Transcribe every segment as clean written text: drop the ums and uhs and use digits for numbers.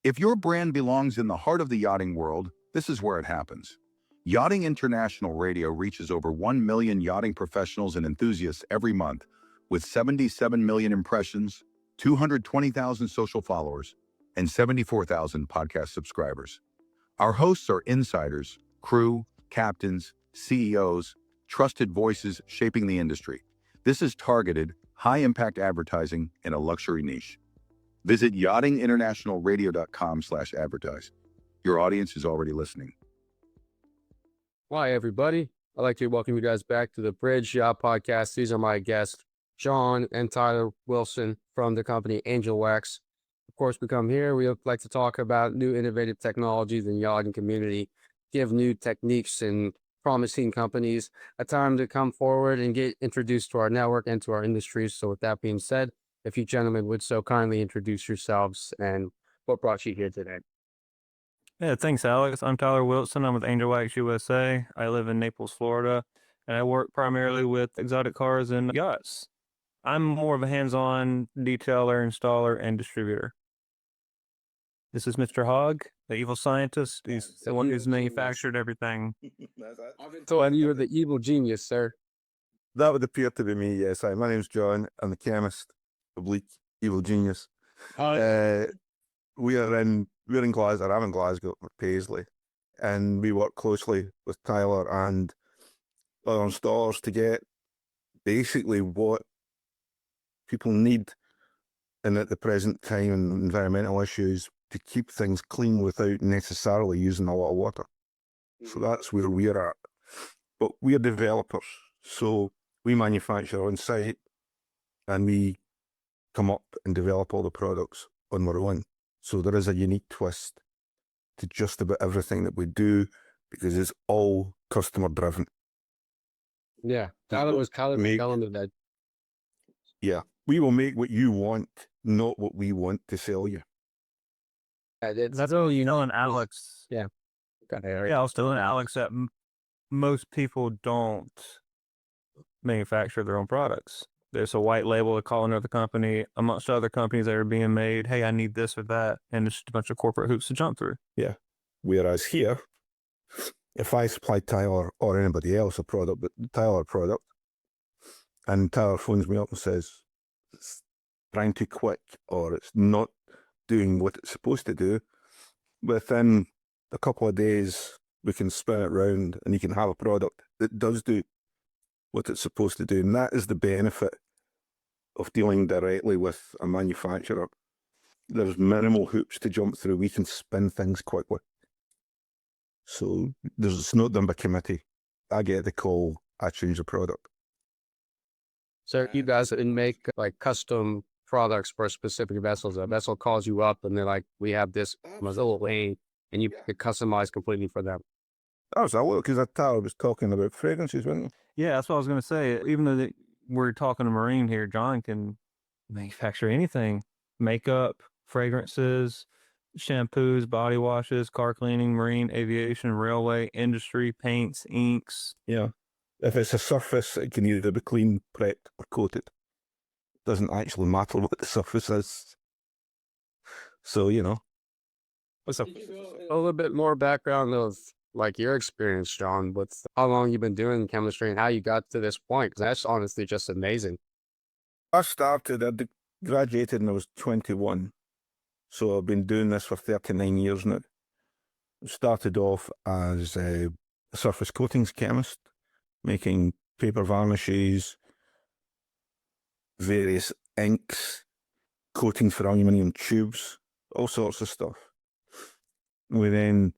If your brand belongs in the heart of the yachting world, this is where it happens. Yachting International Radio reaches over 1 million yachting professionals and enthusiasts every month, with 77 million impressions, 220,000 social followers, and 74,000 podcast subscribers. Our hosts are insiders, crew, captains, CEOs, trusted voices shaping the industry. This is targeted, high-impact advertising in a luxury niche. Visit yachtinginternationalradio.com/advertise. Your audience is already listening. Hi, everybody. I'd like to welcome you guys back to the Bridge Yacht Podcast. These are my guests, John and Tyler Wilson from the company Angelwax. Of course, we come here, we like to talk about new innovative technologies in the yachting community, give new techniques and promising companies a time to come forward and get introduced to our network and to our industry. So with that being said, if you gentlemen would so kindly introduce yourselves and what brought you here today. Yeah, thanks, Alex. I'm Tyler Wilson. I'm with Angelwax USA. I live in Naples, Florida, and I work primarily with exotic cars and yachts. I'm more of a hands-on detailer, installer, and distributor. This is Mr. Hogg, the evil scientist. He's the one who's manufactured everything. So you were the evil genius, sir. That would appear to be me, yes. My name's John. I'm the chemist, oblique, evil genius. We're in Glasgow. I'm in Glasgow, Paisley, and we work closely with Tyler and other installers to get basically what people need and at the present time and environmental issues to keep things clean without necessarily using a lot of water. So that's where we're at. But we're developers, so we manufacture on site and we come up and develop all the products on our own. So there is a unique twist to just about everything that we do because it's all customer driven. Yeah, Tyler was telling me that. Yeah, we will make what you want, not what we want to sell you. That's all you know, and Alex. Yeah. Yeah, I was telling Alex that most people don't manufacture their own products. There's a white label to call another company amongst other companies that are being made. Hey, I need this or that. And it's just a bunch of corporate hoops to jump through. Yeah. Whereas here, if I supply Tyler or anybody else a product, but Tyler product, and Tyler phones me up and says, it's trying too quick or it's not doing what it's supposed to do, within a couple of days, we can spin it round and you can have a product that does do what it's supposed to do. And that is the benefit of dealing directly with a manufacturer. There's minimal hoops to jump through. We can spin things quickly. So it's not done by committee. I get the call, I change the product. So you guys make like custom products for specific vessels. A vessel calls you up and they're like, we have this little lane and you can customize completely for them. That was a little, because Tyler was talking about fragrances, wasn't he? Yeah, that's what I was going to say. Even though we're talking to Marine here, John can manufacture anything. Makeup, fragrances, shampoos, body washes, car cleaning, marine, aviation, railway, industry, paints, inks. Yeah. If it's a surface, it can either be clean, prepped, or coated. Doesn't actually matter what the surface is. So, you know. What's up? A little bit more background of like your experience, John, with how long you've been doing chemistry and how you got to this point. Because that's honestly just amazing. I graduated when I was 21. So I've been doing this for 39 years now. I started off as a surface coatings chemist, making paper varnishes, various inks, coatings for aluminium tubes, all sorts of stuff. We then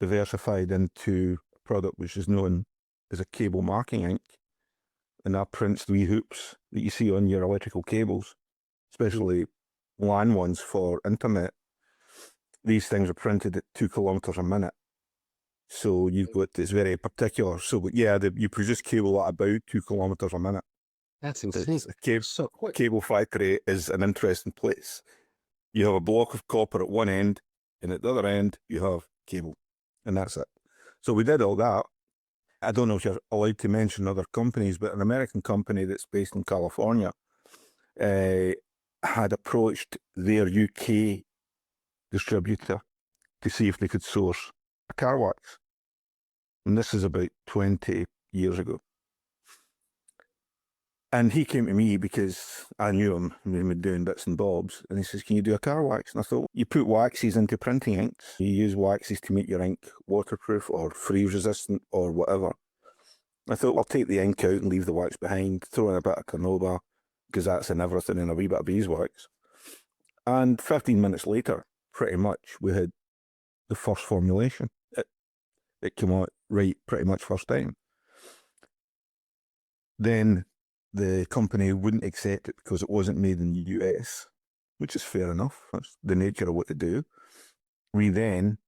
diversified into a product which is known as a cable marking ink, and that prints the wee hoops that you see on your electrical cables, especially LAN ones for internet. These things are printed at 2 kilometers a minute. So you've got this very particular, so yeah, you produce cable at about 2 kilometers a minute. That's insane. So quick. Cable factory is an interesting place. You have a block of copper at one end, and at the other end, you have cable, and that's it. So we did all that. I don't know if you're allowed to mention other companies, but an American company that's based in California had approached their UK distributor to see if they could source a car wax. And this is about 20 years ago. And he came to me because I knew him, we've been doing bits and bobs, and he says, can you do a car wax? And I thought, you put waxes into printing inks, you use waxes to make your ink waterproof or freeze resistant or whatever. I thought, I'll take the ink out and leave the wax behind, throw in a bit of carnauba, because that's in everything, and a wee bit of beeswax. And 15 minutes later, pretty much, we had the first formulation. It came out right pretty much first time. Then the company wouldn't accept it because it wasn't made in the US, which is fair enough. That's the nature of what they do. We then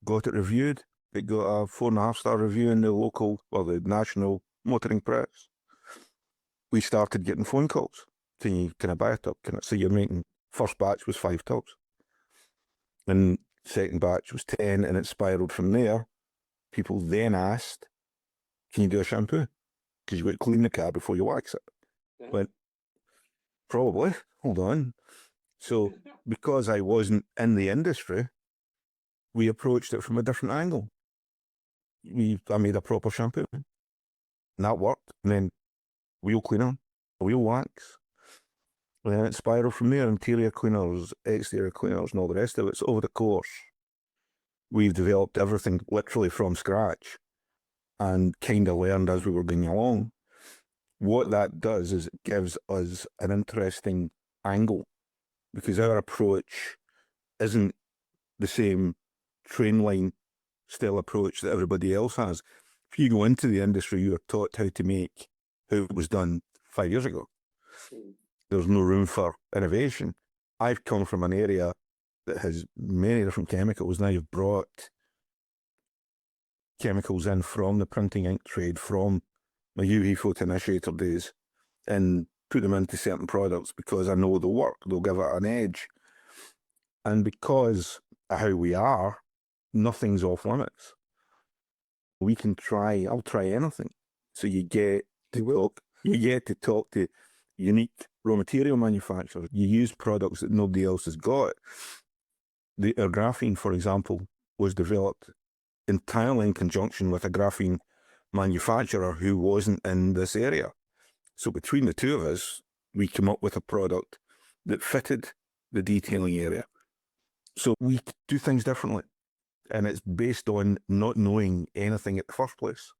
got it reviewed. It got a 4.5-star review in the local, or the national motoring press. We started getting phone calls saying, can I buy a tub? Can I see you're making, first batch was 5 tubs. And second batch was 10, and it spiraled from there. People then asked, can you do a shampoo? Because you've got to clean the car before you wax it. Yeah. Went, probably, hold on. So because I wasn't in the industry, we approached it from a different angle. I made a proper shampoo, and that worked. And then wheel cleaner, wheel wax, and then it spiraled from there. Interior cleaners, exterior cleaners, and all the rest of it. So over the course, we've developed everything literally from scratch and kind of learned as we were going along. What that does is it gives us an interesting angle, because our approach isn't the same train line style approach that everybody else has. If you go into the industry, you are taught how to make how it was done 5 years ago. There's no room for innovation. I've come from an area that has many different chemicals, and I've brought chemicals in from the printing ink trade, from my UV photoinitiator days, and put them into certain products because I know they'll work, they'll give it an edge. And because of how we are, nothing's off limits. We can try, I'll try anything. So you get to talk to unique raw material manufacturers. You use products that nobody else has got. Our graphene, for example, was developed entirely in conjunction with a graphene manufacturer who wasn't in this area. So between the two of us, we came up with a product that fitted the detailing area. So we do things differently. And it's based on not knowing anything at the first place.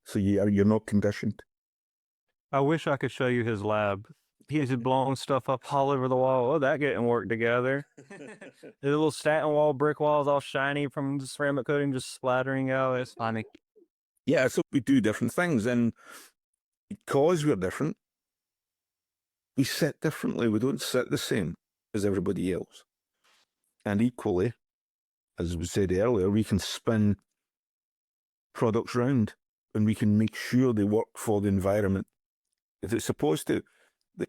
So you're not conditioned. I wish I could show you his lab. He's blowing stuff up all over the wall. Oh, that getting worked together. The little satin wall, brick walls, all shiny from the ceramic coating, just splattering out. It's funny. Yeah, so we do different things, and because we're different, we sit differently. We don't sit the same as everybody else. And equally, as we said earlier, we can spin products round, and we can make sure they work for the environment if it's supposed to. The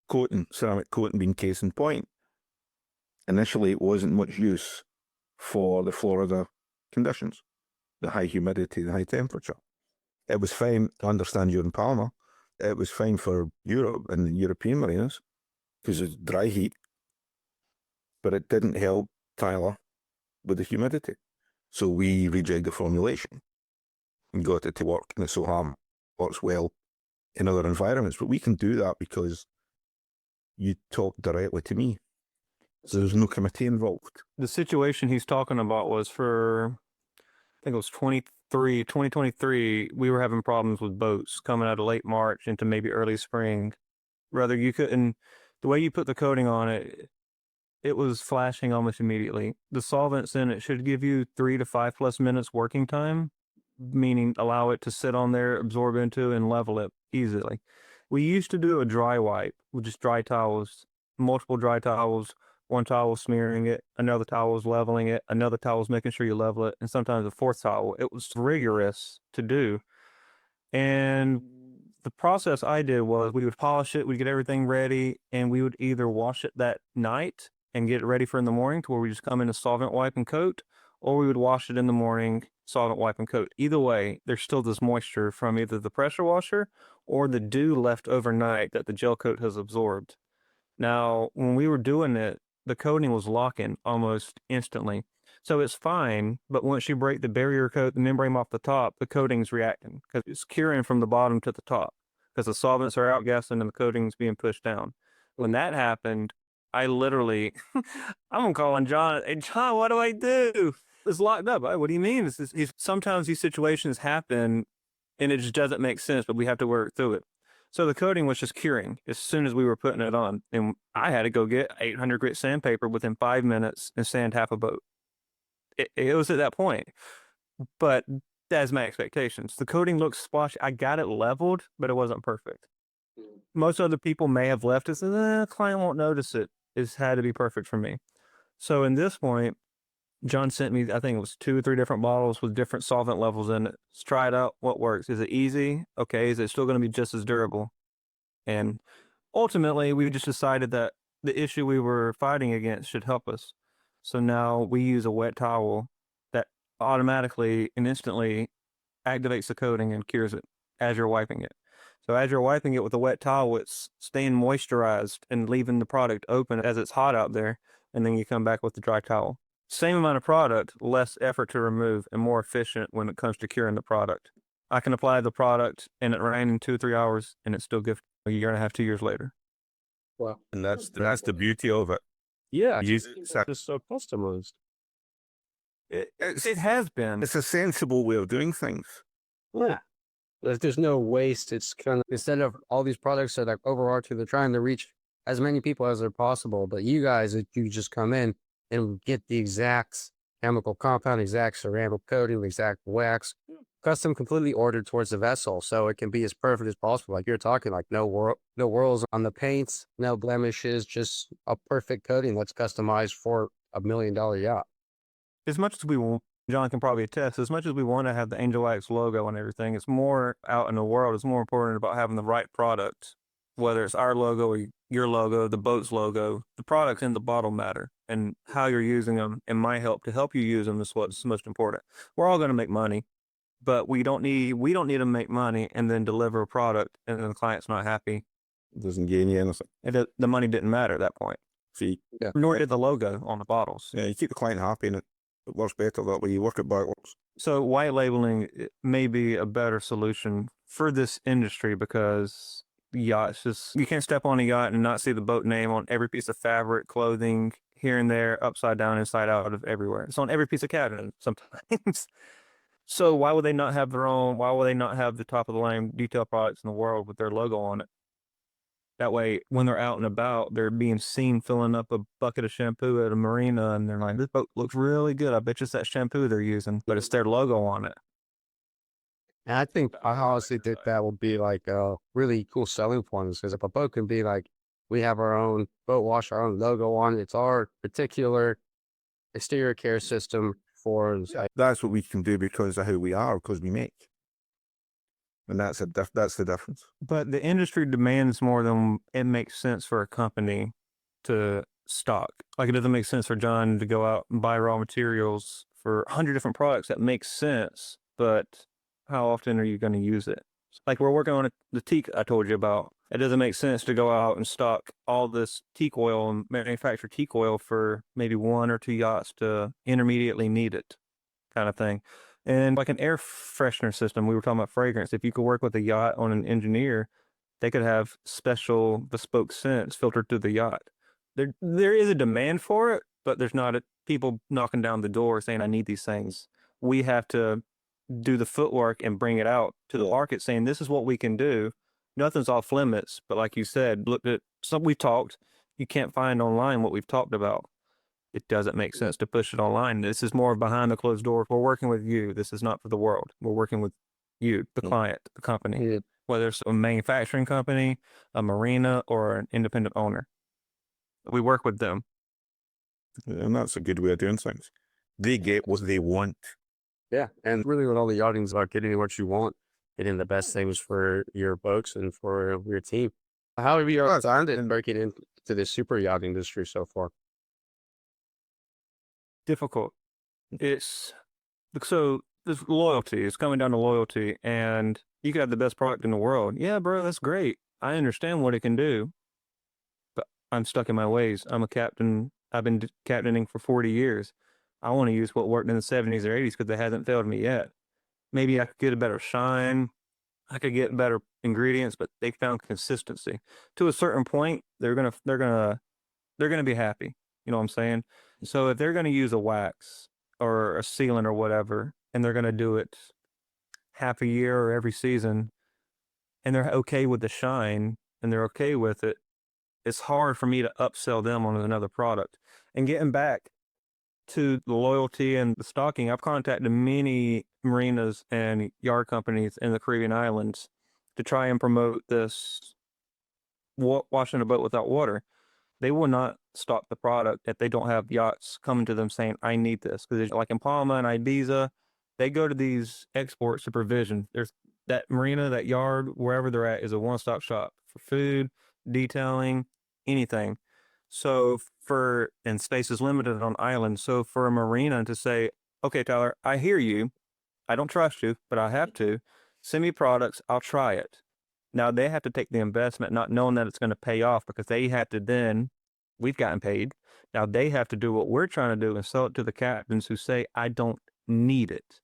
coating, ceramic coating being case in point, initially it wasn't much use for the Florida conditions, the high humidity, the high temperature. It was fine, I understand you're in Palma, it was fine for Europe and the European marinas because it's dry heat, but it didn't help Tyler with the humidity. So we rejigged the formulation and got it to work, and it so works well in other environments. But we can do that because you talk directly to me. So there's no committee involved. The situation he's talking about was for, I think it was 2023, we were having problems with boats coming out of late March into maybe early spring. Rather, you couldn't, the way you put the coating on it, it was flashing almost immediately. The solvents in it should give you 3 to 5+ minutes working time, meaning allow it to sit on there, absorb into, and level it easily. We used to do a dry wipe with just dry towels, multiple dry towels, one towel smearing it, another towel was leveling it, another towel was making sure you level it, and sometimes a fourth towel. It was rigorous to do. And the process I did was we would polish it, we'd get everything ready, and we would either wash it that night and get it ready for in the morning to where we just come in a solvent wipe and coat, or we would wash it in the morning, solvent wipe and coat. Either way, there's still this moisture from either the pressure washer or the dew left overnight that the gel coat has absorbed. Now, when we were doing it, the coating was locking almost instantly. So it's fine, but once you break the barrier coat, the membrane off the top, the coating's reacting because it's curing from the bottom to the top because the solvents are outgassing and the coating's being pushed down. When that happened, I literally, I'm calling John. Hey, John, what do I do? It's locked up. What do you mean? Sometimes these situations happen and it just doesn't make sense, but we have to work through it. So the coating was just curing as soon as we were putting it on. And I had to go get 800 grit sandpaper within 5 minutes and sand half a boat. It was at that point. But that's my expectations. The coating looks splotchy. I got it leveled, but it wasn't perfect. Most other people may have left it and the client won't notice it. It's had to be perfect for me. So in this point, John sent me, I think it was 2 or 3 different bottles with different solvent levels in it. Let's try it out. What works? Is it easy? Okay. Is it still going to be just as durable? And ultimately, we just decided that the issue we were fighting against should help us. So now we use a wet towel that automatically and instantly activates the coating and cures it as you're wiping it. So as you're wiping it with a wet towel, it's staying moisturized and leaving the product open as it's hot out there. And then you come back with the dry towel. Same amount of product, less effort to remove, and more efficient when it comes to curing the product. I can apply the product and it ran in 2 or 3 hours and it's still good a year and a half, 2 years later. Wow. And that's the beauty of it. Yeah. You- It's just so customized. It has been. It's a sensible way of doing things. Yeah. There's no waste. It's kind of, instead of all these products that are overarching, they're trying to reach as many people as they're possible. But you guys, you just come in and get the exact chemical compound, exact ceramic coating, the exact wax, custom completely ordered towards the vessel. So it can be as perfect as possible. Like you're talking, like no whirls on the paints, no blemishes, just a perfect coating that's customized for $1 million yacht. As much as we want, John can probably attest, as much as we want to have the Angelwax logo and everything, it's more out in the world. It's more important about having the right product, whether it's our logo or your logo, the boat's logo. The products in the bottle matter, and how you're using them and my help to help you use them is what's most important. We're all going to make money, but we don't need to make money and then deliver a product and then the client's not happy. It doesn't gain you anything. The money didn't matter at that point. See, Nor did the logo on the bottles. yeah, you keep the client happy and it works better that way. You work it backwards. So white labeling may be a better solution for this industry because yachts just, you can't step on a yacht and not see the boat name on every piece of fabric, clothing, here and there, upside down, inside out, of everywhere. It's on every piece of cabin sometimes. So why would they not have their own? Why would they not have the top of the line detail products in the world with their logo on it? That way, when they're out and about, they're being seen filling up a bucket of shampoo at a marina, and they're like, "This boat looks really good. I bet you it's that shampoo they're using, but it's their logo on it." And I think I honestly think that will be like a really cool selling point, because if a boat can be like, we have our own boat wash, our own logo on it, it's our particular exterior care system for. That's what we can do because of how we are, because we make. And that's the difference. But the industry demands more than it makes sense for a company to stock. Like, it doesn't make sense for John to go out and buy raw materials for 100 different products. That makes sense, but how often are you going to use it? Like, we're working on the teak I told you about. It doesn't make sense to go out and stock all this teak oil and manufacture teak oil for maybe 1 or 2 yachts to intermediately need it, kind of thing. And like an air freshener system, we were talking about fragrance. If you could work with a yacht on an engineer, they could have special bespoke scents filtered through the yacht. There is a demand for it, but there's not people knocking down the door saying, "I need these things." We have to do the footwork and bring it out to the market saying, "This is what we can do." Nothing's off limits, but like you said, look at some we talked. You can't find online what we've talked about. It doesn't make sense to push it online. This is more behind the closed doors. We're working with you. This is not for the world. We're working with you, the client, the company, whether it's a manufacturing company, a marina, or an independent owner. We work with them. And that's a good way of doing things. They get what they want. Yeah, and really with all the yachting is about getting what you want, getting the best things for your boats and for your team. How have you found it breaking into the super yacht industry so far? Difficult. It's so there's loyalty. It's coming down to loyalty, and you could have the best product in the world. Yeah, bro, that's great. I understand what it can do, but I'm stuck in my ways. I'm a captain I've been captaining for 40 years. I want to use what worked in the 70s or 80s because it hasn't failed me yet. Maybe I could get a better shine. I could get better ingredients, but they found consistency. To a certain point, they're gonna be happy. You know what I'm saying? So if they're gonna use a wax or a sealant or whatever, and they're gonna do it half a year or every season, and they're okay with the shine and they're okay with it, it's hard for me to upsell them on another product. And getting back to the loyalty and the stocking, I've contacted many marinas and yard companies in the Caribbean islands to try and promote this washing a boat without water. They will not stock the product if they don't have yachts coming to them saying, I need this. Because like in Palma and Ibiza, they go to these exports to provision. There's that marina, that yard, wherever they're at, is a one-stop shop for food, detailing, anything. So and space is limited on islands. So for a marina to say, okay, Tyler, I hear you. I don't trust you, but I have to. Send me products. I'll try it. Now they have to take the investment, not knowing that it's going to pay off, because they have to then, we've gotten paid. Now they have to do what we're trying to do and sell it to the captains who say, I don't need it.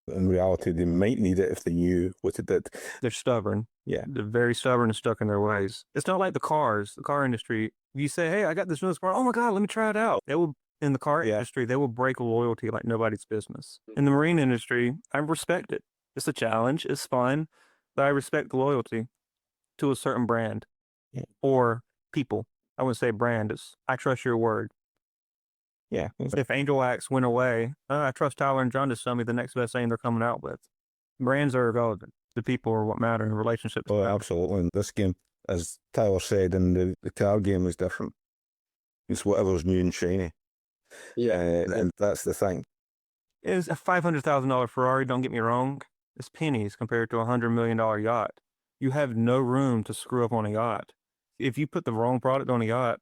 In reality, they might need it if they knew what it did. They're stubborn. Yeah. They're very stubborn and stuck in their ways. It's not like the car industry. You say, hey, I got this newest car. Oh my God, let me try it out. In the car industry, they will break loyalty like nobody's business. In the marine industry, I respect it. It's a challenge. It's fun. But I respect the loyalty to a certain brand or people. I wouldn't say brand. I trust your word. Yeah. If Angelwax went away, I trust Tyler and John to sell me the next best thing they're coming out with. Brands are irrelevant. The people are what matter in relationships. Oh, absolutely. In this game, as Tyler said, and the car game is different. It's whatever's new and shiny. Yeah. And that's the thing. It's a $500,000 Ferrari, don't get me wrong. It's pennies compared to a $100 million yacht. You have no room to screw up on a yacht. If you put the wrong product on a yacht,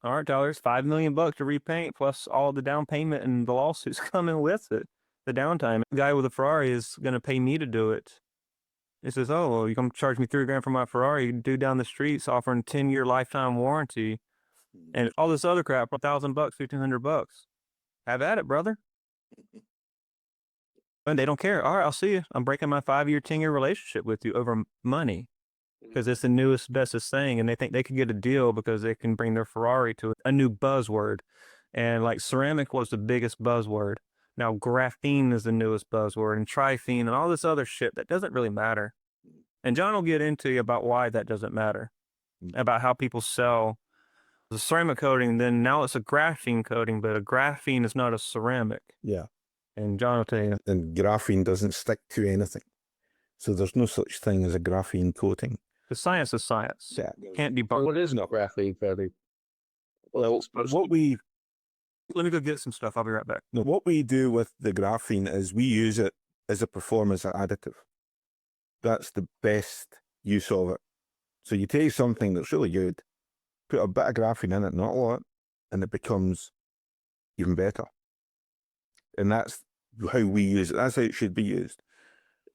all right, Tyler, it's $5 million to repaint, plus all the down payment and the lawsuits coming with it. The downtime. The guy with a Ferrari is going to pay me to do it. He says, oh, well, you come charge me $3,000 for my Ferrari. Dude down the streets offering 10-year lifetime warranty and all this other crap, $1,000, $1,500. Have at it, brother. And they don't care. All right, I'll see you. I'm breaking my 5-year, 10-year relationship with you over money because it's the newest, bestest thing. And they think they could get a deal because they can bring their Ferrari to a new buzzword. And like ceramic was the biggest buzzword. Now graphene is the newest buzzword, and triphene and all this other shit that doesn't really matter. And John will get into you about why that doesn't matter, about how people sell the ceramic coating. Then now it's a graphene coating, but a graphene is not a ceramic. Yeah. And John will tell you. And graphene doesn't stick to anything. So there's no such thing as a graphene coating. The science is science. Yeah. Can't debunk. What is graphene coating? Well, Let me go get some stuff. I'll be right back. no, what we do with the graphene is we use it as a performance additive. That's the best use of it. So you take something that's really good, put a bit of graphene in it, not a lot, and it becomes even better. And that's how we use it. That's how it should be used.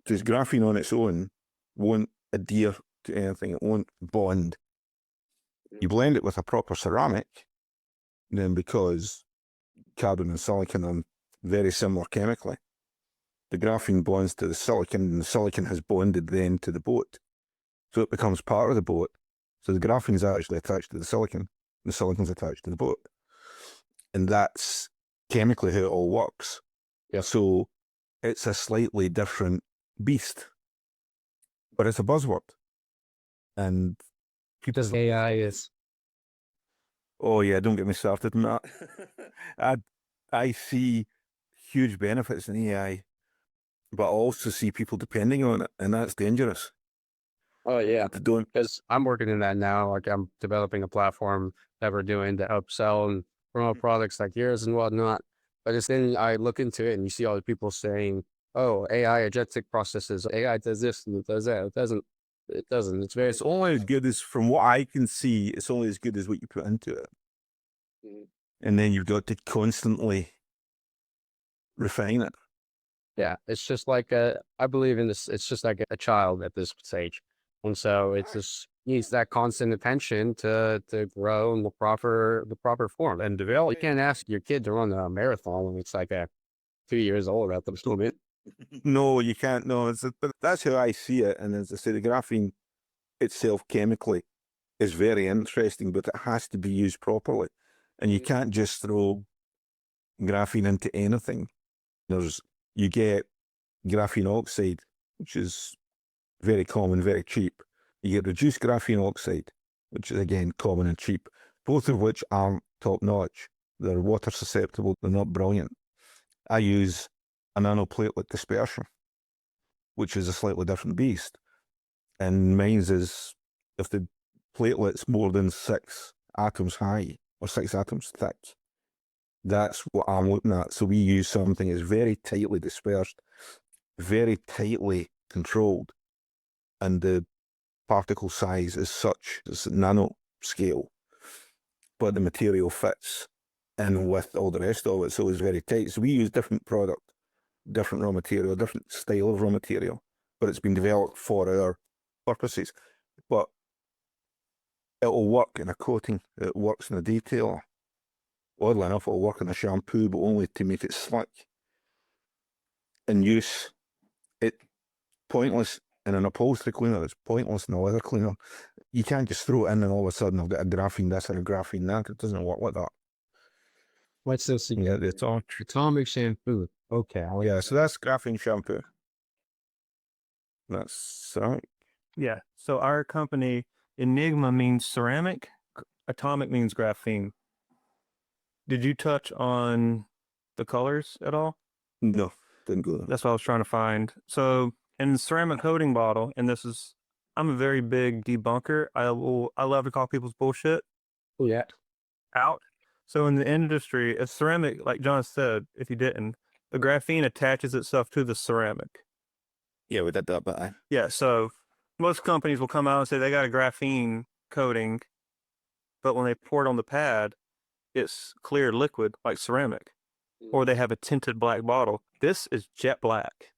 Because graphene on its own won't adhere to anything. It won't bond. You blend it with a proper ceramic, then because carbon and silicon are very similar chemically, the graphene bonds to the silicon, and the silicon has bonded then to the boat. So it becomes part of the boat. So the graphene is actually attached to the silicon is attached to the boat. And that's chemically how it all works. Yeah. So it's a slightly different beast, but it's a buzzword. And Because AI is. oh yeah, don't get me started on that. I see huge benefits in AI, but I also see people depending on it, and that's dangerous. Oh yeah, Don't. because I'm working in that now. Like I'm developing a platform that we're doing to help sell and promote products like yours and whatnot. But it's then I look into it and you see all the people saying, "Oh, AI agentic processes. AI does this and it does that." It doesn't. It doesn't. It's very. It's only as good as, from what I can see, it's only as good as what you put into it. And then you've got to constantly refine it. Yeah, it's just like I believe in this. It's just like a child at this stage, and so it's just needs that constant attention to grow in the proper form and develop. You can't ask your kid to run a marathon when it's like 2 years old at the moment. No, you can't. No, but that's how I see it. And as I say, the graphene itself chemically is very interesting, but it has to be used properly. And you can't just throw graphene into anything. You get graphene oxide, which is very common, very cheap. You get reduced graphene oxide, which is again common and cheap, both of which aren't top notch. They're water susceptible, they're not brilliant. I use a nanoplatelet dispersion, which is a slightly different beast. And mine's is, if the platelet's more than 6 atoms high or 6 atoms thick, that's what I'm looking at. So we use something that's very tightly dispersed, very tightly controlled, and the particle size is such, it's nano scale, but the material fits in with all the rest of it, so it's very tight. So we use different product, different raw material, different style of raw material, but it's been developed for our purposes. But it'll work in a coating, it works in a detailer. Oddly enough, it'll work in a shampoo, but only to make it slick. In use, it's pointless in an upholstery cleaner, it's pointless in a leather cleaner. You can't just throw it in and all of a sudden I've got a graphene this or a graphene that. It doesn't work like that. What's this? Yeah, the Atomic shampoo. Okay. Yeah, so that's graphene shampoo. That's right. Yeah. So our company, Enigma means ceramic, atomic means graphene. Did you touch on the colors at all? No, didn't go there. That's what I was trying to find. So in the ceramic coating bottle, and I'm a very big debunker. I love to call people's bullshit Yeah. out. So in the industry, a ceramic, like John said, if you didn't, the graphene attaches itself to the ceramic. Yeah, we did that, but Yeah, so most companies will come out and say they got a graphene coating, but when they pour it on the pad, it's clear liquid like ceramic, or they have a tinted black bottle. This is jet black.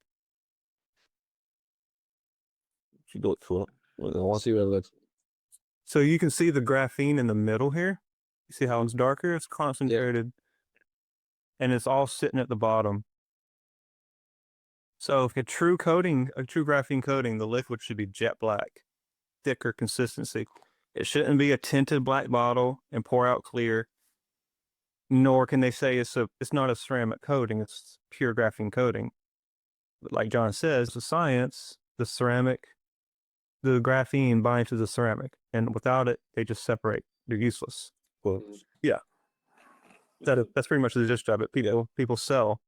you go through it. Let's see what it looks. So you can see the graphene in the middle here. You see how it's darker? It's concentrated, and it's all sitting at the bottom. So if a true graphene coating, the liquid should be jet black, thicker consistency. It shouldn't be a tinted black bottle and pour out clear. Nor can they say it's not a ceramic coating, it's pure graphene coating. But like John says, the science, the graphene binds to the ceramic, and without it, they just separate. They're useless. Well, yeah, that's pretty much the gist of it. People sell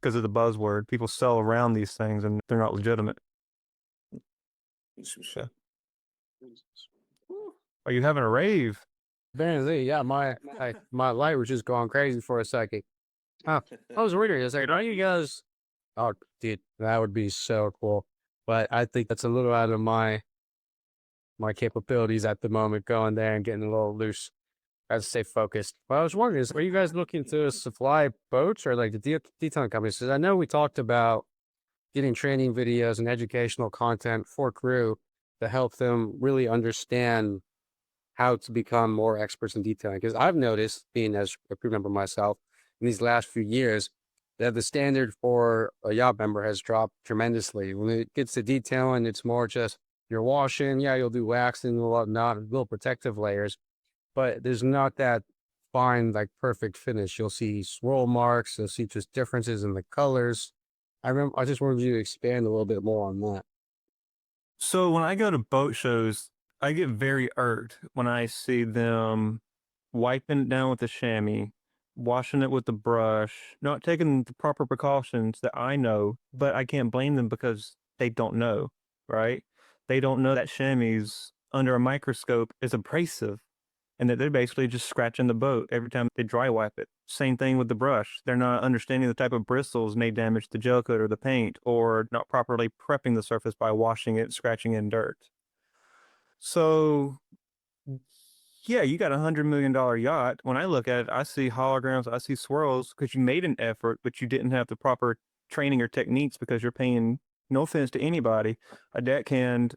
because of the buzzword. People sell around these things, and they're not legitimate. Are you having a rave? Apparently, yeah, my light was just going crazy for a second. I was wondering, I was like, are you guys? Oh, dude, that would be so cool. But I think that's a little out of my capabilities at the moment, going there and getting a little loose. I have to stay focused. But I was wondering, are you guys looking to supply boats or like the detailing companies? Because I know we talked about getting training videos and educational content for crew to help them really understand how to become more experts in detailing. Because I've noticed, being as a crew member myself, in these last few years, that the standard for a yacht member has dropped tremendously. When it gets to detailing, it's more just you're washing, yeah, you'll do waxing and whatnot, little protective layers, but there's not that fine, like perfect finish. You'll see swirl marks, you'll see just differences in the colors. I just wanted you to expand a little bit more on that. So when I go to boat shows, I get very irked when I see them wiping it down with the chamois, washing it with the brush, not taking the proper precautions that I know, but I can't blame them because they don't know, right? They don't know that chamois under a microscope is abrasive and that they're basically just scratching the boat every time they dry wipe it. Same thing with the brush. They're not understanding the type of bristles may damage the gel coat or the paint, or not properly prepping the surface by washing it, scratching in dirt. So yeah, you got $100 million yacht. When I look at it, I see holograms, I see swirls because you made an effort, but you didn't have the proper training or techniques because you're paying, no offense to anybody, a deckhand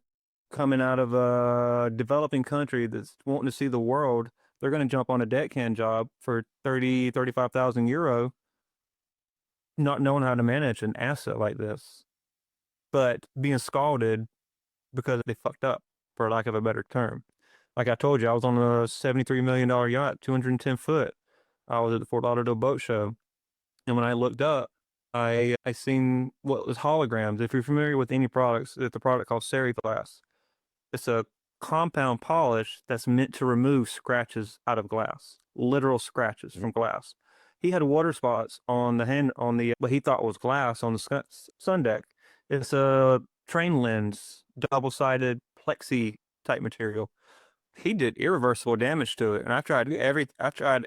coming out of a developing country that's wanting to see the world, they're going to jump on a deckhand job for 35,000 euro, not knowing how to manage an asset like this, but being scalded because they fucked up, for lack of a better term. Like I told you, I was on a $73 million yacht, 210 foot. I was at the Fort Lauderdale Boat Show. And when I looked up, I seen what was holograms. If you're familiar with any products, it's a product called Glass. It's a compound polish that's meant to remove scratches out of glass, literal scratches from glass. He had water spots on the what he thought was glass on the sun deck. It's a train lens, double-sided plexi type material. He did irreversible damage to it, and I tried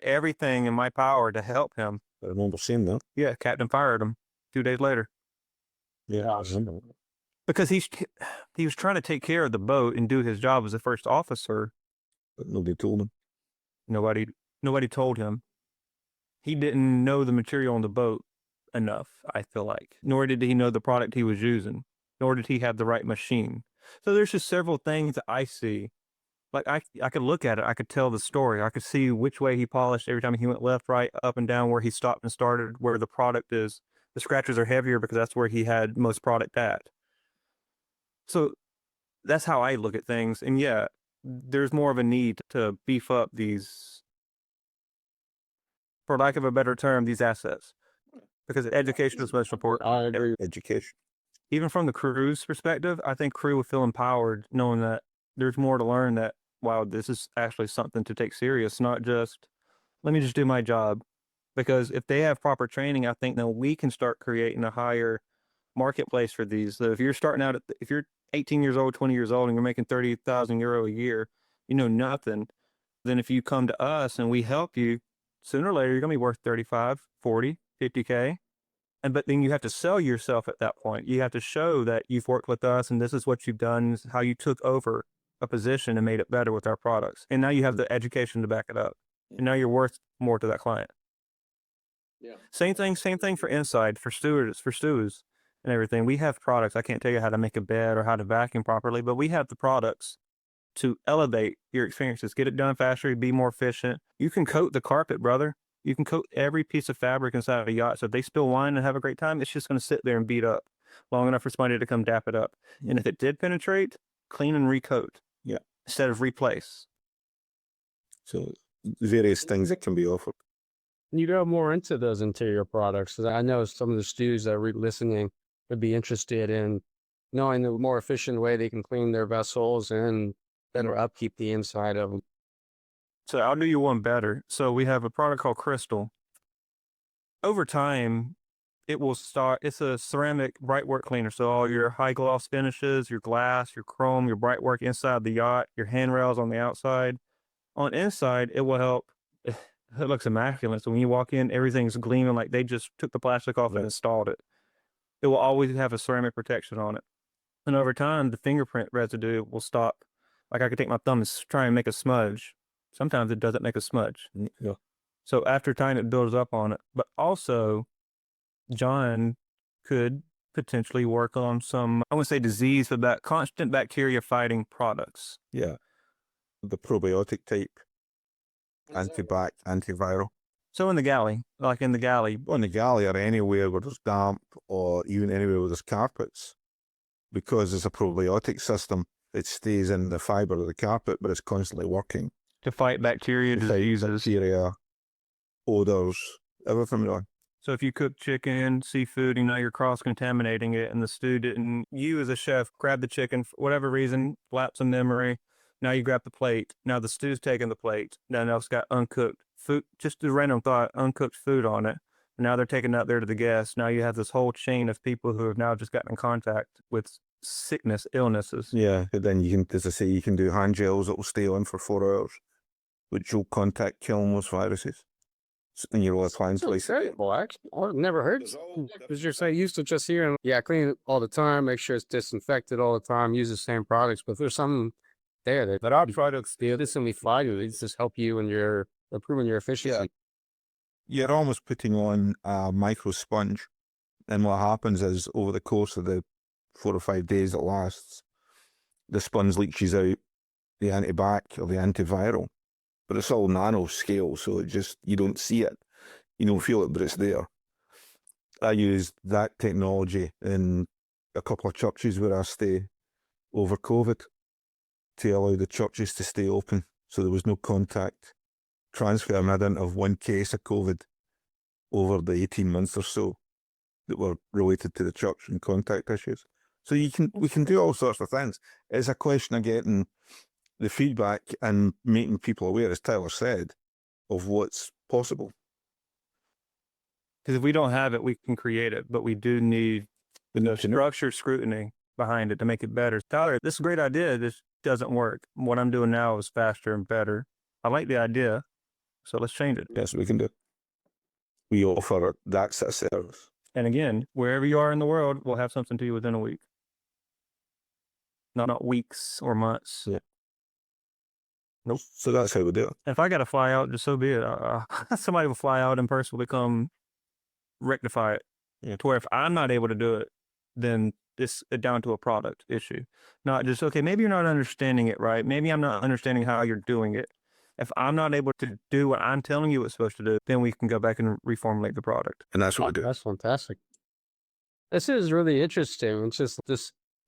everything in my power to help him. I remember seeing that. Yeah, Captain fired him 2 days later. Yeah, I remember. Because he was trying to take care of the boat and do his job as a first officer. But nobody told him. Nobody told him. He didn't know the material on the boat enough, I feel like. Nor did he know the product he was using. Nor did he have the right machine. So there's just several things that I see. Like I could look at it, I could tell the story. I could see which way he polished every time he went left, right, up and down, where he stopped and started, where the product is. The scratches are heavier because that's where he had most product at. So that's how I look at things. And yeah, there's more of a need to beef up these, for lack of a better term, these assets. Because education is most important. I agree. Education. Even from the crew's perspective, I think crew would feel empowered knowing that there's more to learn, that, wow, this is actually something to take serious, not just, let me just do my job. Because if they have proper training, I think then we can start creating a higher marketplace for these. So if you're starting out, if you're 18 years old, 20 years old, and you're making 30,000 euro a year, you know nothing. Then if you come to us and we help you, sooner or later, you're going to be worth 35, 40, 50K. But then you have to sell yourself at that point. You have to show that you've worked with us and this is what you've done, how you took over a position and made it better with our products. And now you have the education to back it up. And now you're worth more to that client. Yeah. Same thing for inside, for stewards and everything. We have products. I can't tell you how to make a bed or how to vacuum properly, but we have the products to elevate your experiences, get it done faster, be more efficient. You can coat the carpet, brother. You can coat every piece of fabric inside of a yacht. So if they spill wine and have a great time, it's just going to sit there and beat up long enough for somebody to come dap it up. And if it did penetrate, clean and recoat. Yeah. Instead of replace. So various things that can be offered. You go more into those interior products, because I know some of the stews that are listening would be interested in knowing the more efficient way they can clean their vessels and better upkeep the inside of them. So I'll do you one better. So we have a product called Crystal. Over time, it's a ceramic brightwork cleaner. So all your high gloss finishes, your glass, your chrome, your brightwork inside the yacht, your handrails on the outside. On inside, it will help. It looks immaculate. So when you walk in, everything's gleaming like they just took the plastic off and installed it. It will always have a ceramic protection on it. And over time, the fingerprint residue will stop. Like I could take my thumb and try and make a smudge. Sometimes it doesn't make a smudge. Yeah. So after time, it builds up on it. But also, John could potentially work on some, I wouldn't say disease, but that constant bacteria fighting products. Yeah. The probiotic type. Antiviral. So in the galley, On the galley or anywhere where there's damp or even anywhere where there's carpets, because there's a probiotic system, it stays in the fiber of the carpet, but it's constantly working. to fight bacteria, diseases. Bacteria, odors, everything like. So if you cook chicken, seafood, you're cross-contaminating it, and the stew didn't, you as a chef grab the chicken for whatever reason, lapse of memory. Now you grab the plate. Now the stew's taking the plate. Now it's got uncooked food, just a random thought, uncooked food on it. And now they're taking that there to the guests. Now you have this whole chain of people who have now just gotten in contact with sickness, illnesses. Yeah, and then you can, as I say, you can do hand gels that will stay on for 4 hours, which will contact killing those viruses. And you're all applying to like. Well, actually, I've never heard. Because you're saying used to just hearing, clean it all the time, make sure it's disinfected all the time, use the same products. But if there's something there that our products do, this can be fine. They just help you and you're improving your efficiency. You're almost putting on a micro sponge, and what happens is over the course of the 4 or 5 days it lasts, the sponge leaches out the antibac or the antiviral, but it's all nano scale, so it just, you don't see it, you don't feel it, but it's there. I used that technology in a couple of churches where I stay over COVID to allow the churches to stay open, so there was no contact transfer, and I didn't have one case of COVID over the 18 months or so that were related to the church and contact issues. So we can do all sorts of things. It's a question of getting the feedback and making people aware, as Tyler said, of what's possible. Because if we don't have it, we can create it, but we do need the structured scrutiny behind it to make it better. Tyler, this is a great idea. This doesn't work. What I'm doing now is faster and better. I like the idea, so let's change it. Yes, we can do. We offer that set of service. And again, wherever you are in the world, we'll have something to you within a week. Not weeks or months. Yeah. Nope. So that's how we do it. If I got to fly out, just so be it. Somebody will fly out in person, will come rectify it. Yeah. To where if I'm not able to do it, then it's down to a product issue. Not just, okay, maybe you're not understanding it right. Maybe I'm not understanding how you're doing it. If I'm not able to do what I'm telling you it's supposed to do, then we can go back and reformulate the product. And that's what we do. That's fantastic. This is really interesting. It's just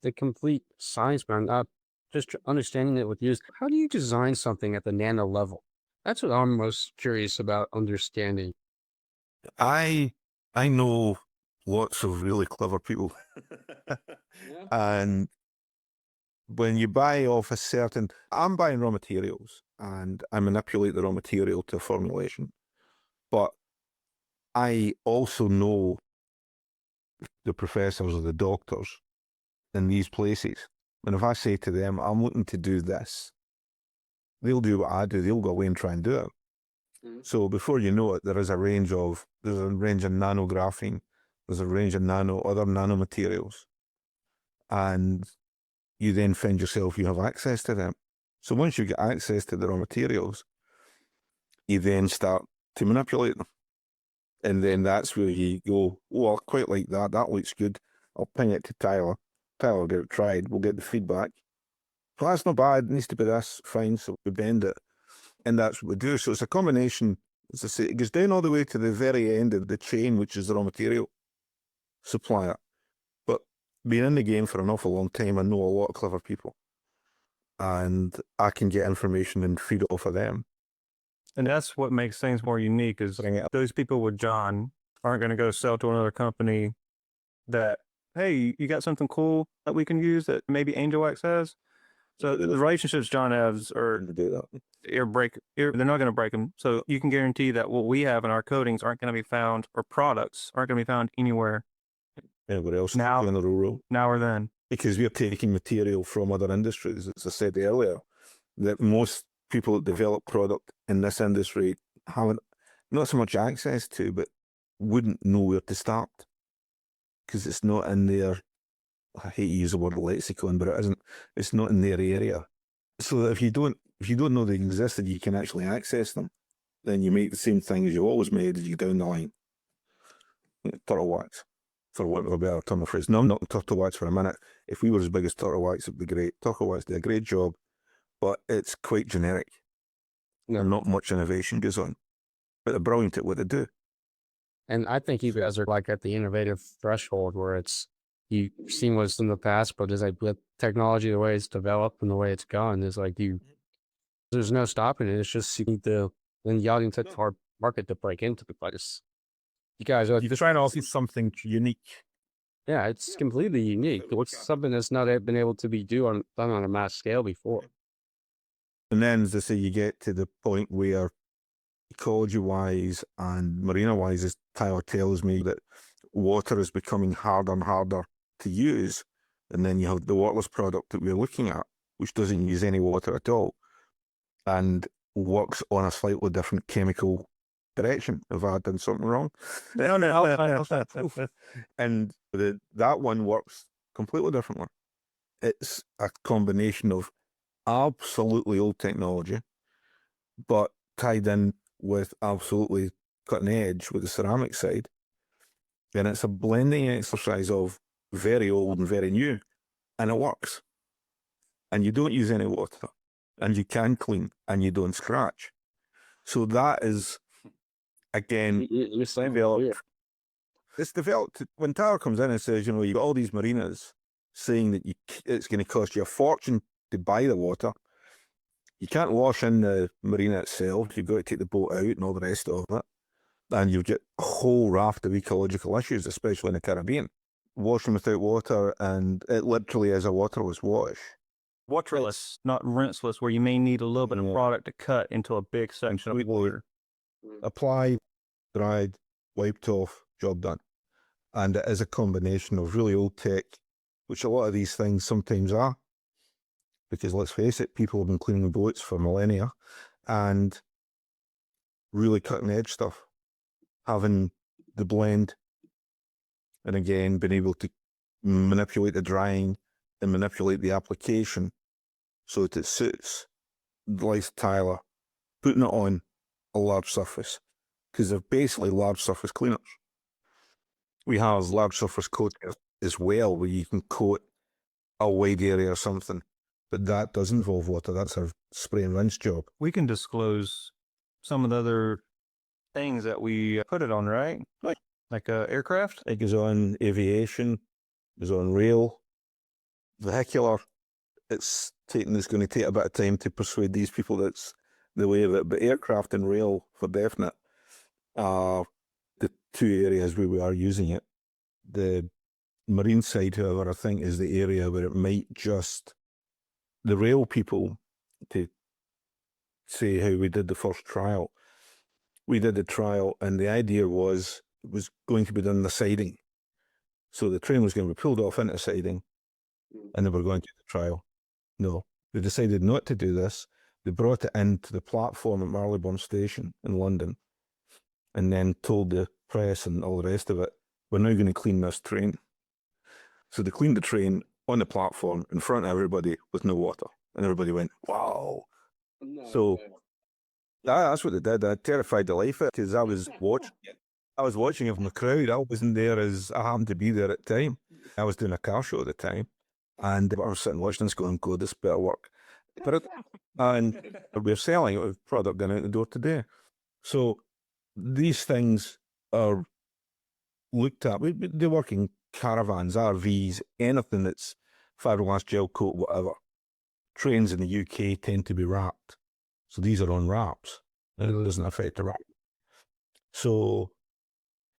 the complete science behind not just understanding it with use. How do you design something at the nano level? That's what I'm most curious about understanding. I know lots of really clever people. And when you buy off a certain, I'm buying raw materials and I manipulate the raw material to formulation, but I also know the professors or the doctors in these places. And if I say to them, I'm looking to do this, they'll do what I do. They'll go away and try and do it. So before you know it, there's a range of nano graphene, there's a range of other nano materials. And you then find yourself, you have access to them. So once you get access to the raw materials, you then start to manipulate them. And then that's where you go, oh, I quite like that. That looks good. I'll ping it to Tyler. Tyler will get it tried. We'll get the feedback. Well, that's not bad. It needs to be this. Fine. So we bend it. And that's what we do. So it's a combination. As I say, it goes down all the way to the very end of the chain, which is the raw material supplier. But being in the game for an awful long time, I know a lot of clever people. And I can get information and feed off of them. And that's what makes things more unique is those people with John aren't going to go sell to another company that, hey, you got something cool that we can use that maybe Angelwax has. So the relationships John has are they're not going to break them. So you can guarantee that what we have in our coatings aren't going to be found, or products aren't going to be found anywhere. Anybody else now in the rural? Now or then. Because we're taking material from other industries, as I said earlier, that most people that develop product in this industry haven't, not so much access to, but wouldn't know where to start. Because it's not in their, I hate to use the word lexicon, but it isn't, it's not in their area. So that if you don't know they existed, you can actually access them, then you make the same thing as you always made as you go down the line. Turtle wax, for want of a better term of phrase. No, I'm not turtle wax for a minute. If we were as big as turtle wax, it'd be great. Turtle wax did a great job, but it's quite generic. And not much innovation goes on. But they're brilliant at what they do. And I think you guys are like at the innovative threshold where it's, you've seen what's in the past, but it's like with technology, the way it's developed and the way it's gone, is like there's no stopping it. It's just you need the yachting tech hard market to break into the place. You guys are You're trying to offer something unique. Yeah, it's completely unique. It's something that's not been able to be done on a mass scale before. And then, as I say, you get to the point where ecology-wise and marina-wise, as Tyler tells me, that water is becoming harder and harder to use. And then you have the Waterless product that we're looking at, which doesn't use any water at all and works on a slightly different chemical direction. Have I done something wrong? No. And that one works completely differently. It's a combination of absolutely old technology, but tied in with absolutely cutting edge with the ceramic side. And it's a blending exercise of very old and very new, and it works. and you don't use any water, and you can clean, and you don't scratch. So that is, again, it's developed. When Tyler comes in and says, you know, you've got all these marinas saying that it's going to cost you a fortune to buy the water. You can't wash in the marina itself. You've got to take the boat out and all the rest of it. And you get a whole raft of ecological issues, especially in the Caribbean. Washing without water, and it literally is a waterless wash. Waterless, not rinseless, where you may need a little bit of product to cut into a big section of water. Apply, dried, wiped off, job done. And it is a combination of really old tech, which a lot of these things sometimes are, because let's face it, people have been cleaning boats for millennia, and really cutting edge stuff, having the blend, and again, being able to manipulate the drying and manipulate the application so that it suits, like Tyler, putting it on a large surface, because they're basically large surface cleaners. We have large surface coaters as well, where you can coat a wide area or something, but that does involve water. That's our spray and rinse job. We can disclose some of the other things that we put it on, right? Like aircraft? It goes on aviation, goes on rail, vehicular. It's going to take a bit of time to persuade these people that's the way of it, but aircraft and rail for definite are the two areas where we are using it. The marine side, however, I think is the area where it might just, the rail people, to say how we did the first trial, we did the trial and the idea was, it was going to be done in the siding. So the train was going to be pulled off into siding and they were going to do the trial. No, they decided not to do this. They brought it into the platform at Marylebone Station in London and then told the press and all the rest of it, we're now going to clean this train. So they cleaned the train on the platform in front of everybody with no water. And everybody went, wow. So that's what they did. That terrified the life out because I was watching it from the crowd. I wasn't there as I happened to be there at the time. I was doing a car show at the time. And I was sitting watching this going, God, this better work. And we're selling it with product going out the door today. So these things are looked at. They work in caravans, RVs, anything that's fiberglass, gel coat, whatever. Trains in the UK tend to be wrapped. So these are on wraps. And it doesn't affect the wrap. So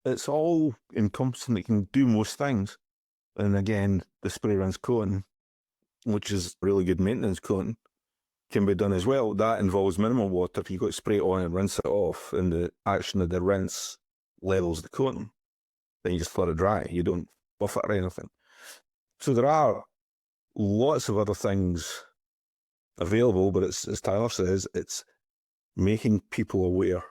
it's all encompassing. It can do most things. And again, the spray rinse coating, which is really good maintenance coating, can be done as well. That involves minimal water. If you've got to spray it on and rinse it off, and the action of the rinse levels the coating, then you just let it dry. You don't buff it or anything. So there are lots of other things available, but it's, as Tyler says, it's making people aware.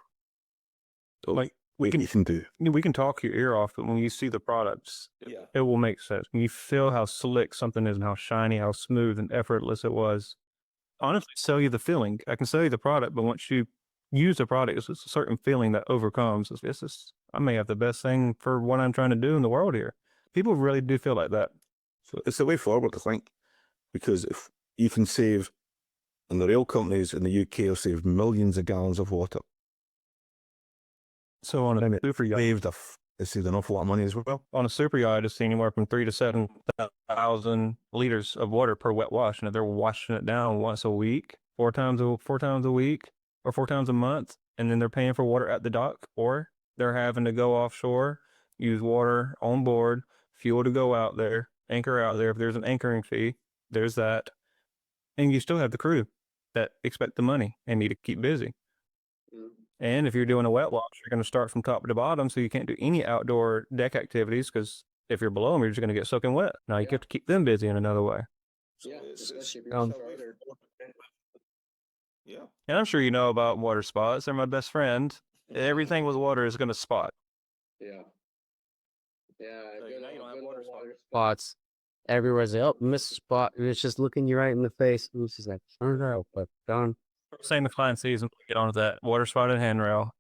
Like we can do. We can talk your ear off, but when you see the products, it will make sense. When you feel how slick something is and how shiny, how smooth and effortless it was. Honestly, sell you the feeling. I can sell you the product, but once you use the product, it's a certain feeling that overcomes. I may have the best thing for what I'm trying to do in the world here. People really do feel like that. So it's the way forward, I think, because if you can save, and the rail companies in the UK have saved millions of gallons of water. So on a super yacht, they saved an awful lot of money as well. On a super yacht, it's anywhere from 3,000 to 7,000 liters of water per wet wash, and if they're washing it down once a week, four times a week, or 4 times a month, and then they're paying for water at the dock, or they're having to go offshore, use water on board, fuel to go out there, anchor out there. If there's an anchoring fee, there's that, and you still have the crew that expect the money and need to keep busy. And if you're doing a wet wash, you're going to start from top to bottom, so you can't do any outdoor deck activities because if you're below them, you're just going to get soaking wet. Now you have to keep them busy in another way. And I'm sure you know about water spots. They're my best friend. Everything with water is going to spot. Spots everywhere. Oh, miss a spot. It's just looking you right in the face. It's just like, but done. Same the client season, get onto that water spotted handrail.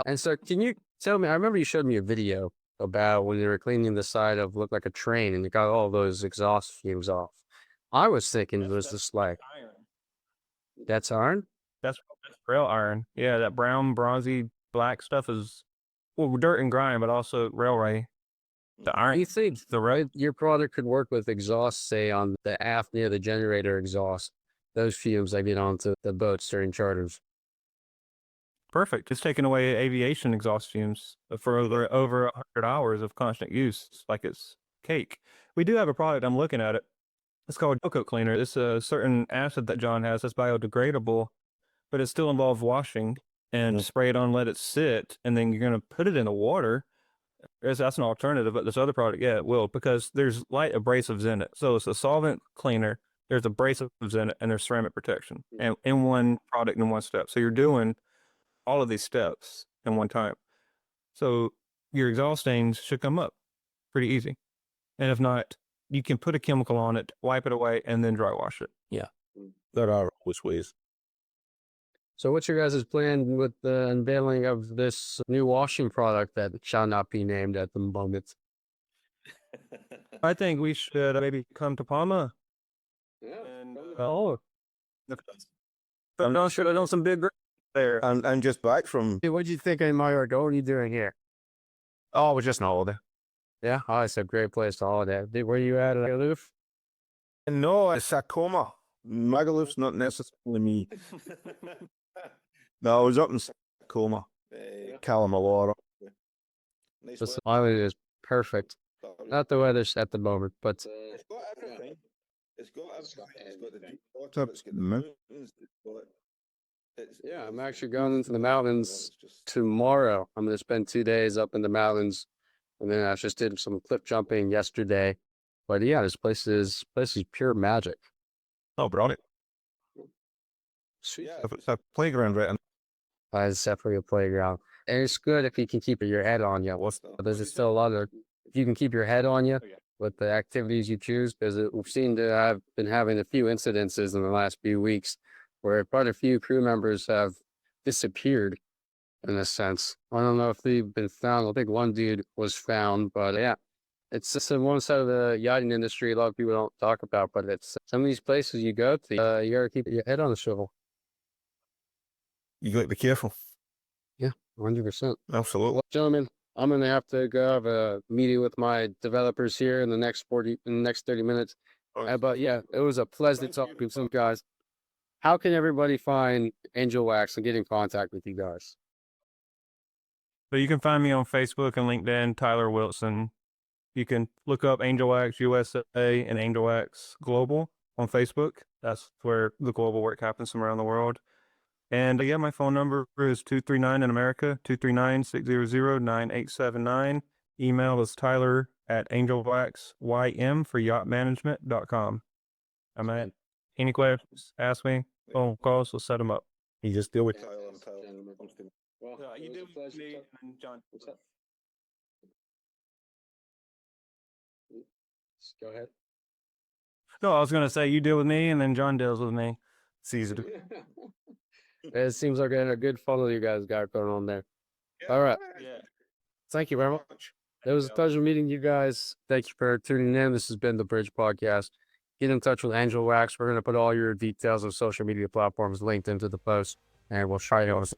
And so can you tell me, I remember you showed me a video about when they were cleaning the side of, looked like a train, and you got all those exhaust fumes off. I was thinking it was the slag. iron. That's iron? That's rail iron. Yeah, that brown, bronzy, black stuff is well dirt and grime, but also railway. The iron. You think your product could work with exhaust, say on the aft near the generator exhaust, those fumes that get onto the boats during charters. Perfect. It's taking away aviation exhaust fumes for over 100 hours of constant use. It's like it's cake. We do have a product. I'm looking at it. It's called gel coat cleaner. It's a certain acid that John has that's biodegradable, but it still involves washing and spray it on, let it sit, and then you're going to put it in the water. That's an alternative, but this other product, yeah, it will, because there's light abrasives in it. So it's a solvent cleaner, there's abrasives in it, and there's ceramic protection, and in one product in one step. So you're doing all of these steps in one time. So your exhaust stains should come up pretty easy. And if not, you can put a chemical on it, wipe it away, and then dry wash it. There are always ways. So what's your guys' plan with the unveiling of this new washing product that shall not be named at the moment? I think we should maybe come to Palma. And, I'm sure there's some big there. And just back from Hey, what'd you think of Mallorca? What are you doing here? Oh, it was just an holiday. Yeah, oh, it's a great place to holiday. Where you at Aloof? no, it's Sarcoma. Magaloof's not necessarily me. No, I was up in Sarcoma, Calamalora. This island is perfect. Not the weather's at the moment, but It's got everything. It's got everything. It's got the deep water. It's got the mountains. yeah, I'm actually going into the mountains tomorrow. I'm going to spend 2 days up in the mountains, and then I just did some cliff jumping yesterday. But yeah, this place is pure magic. Oh, brilliant. Sweet. Yeah, it's a playground right in. It's definitely a playground, and it's good if you can keep your head on you. But there's still a lot of if you can keep your head on you with the activities you choose, because we've seen that I've been having a few incidences in the last few weeks where quite a few crew members have disappeared in a sense. I don't know if they've been found. I think one dude was found, but yeah, it's just in one side of the yachting industry a lot of people don't talk about, but it's some of these places you go to, you gotta keep your head on the swivel. You got to be careful. 100%. Absolutely. Well, gentlemen, I'm gonna have to go have a meeting with my developers here in the next 30 minutes. But yeah, it was a pleasure talking to you guys. How can everybody find Angelwax and get in contact with you guys? So you can find me on Facebook and LinkedIn, Tyler Wilson. You can look up Angelwax USA and Angelwax Global on Facebook. That's where the global work happens from around the world. And yeah, my phone number is 239 in America, 239-600-9879. Email is tyler@angelwaxym for yachtmanagement.com. I'm at any questions, ask me, phone calls, we'll set them up. You just deal with Well, You do me and John. Go ahead. No, I was going to say you deal with me and then John deals with me. It's easy to It seems like a good funnel you guys got going on there. All right. Yeah. Thank you very much. It was a pleasure meeting you guys. Thank you for tuning in. This has been the Bridge Podcast. Get in touch with Angelwax. We're going to put all your details on social media platforms linked into the post, and we'll try those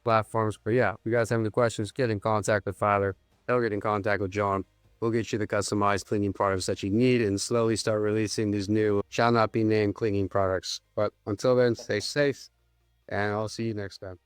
platforms. But yeah, if you guys have any questions, get in contact with Tyler. He'll get in contact with John. We'll get you the customized cleaning products that you need and slowly start releasing these new shall not be named cleaning products. But until then, stay safe, and I'll see you next time.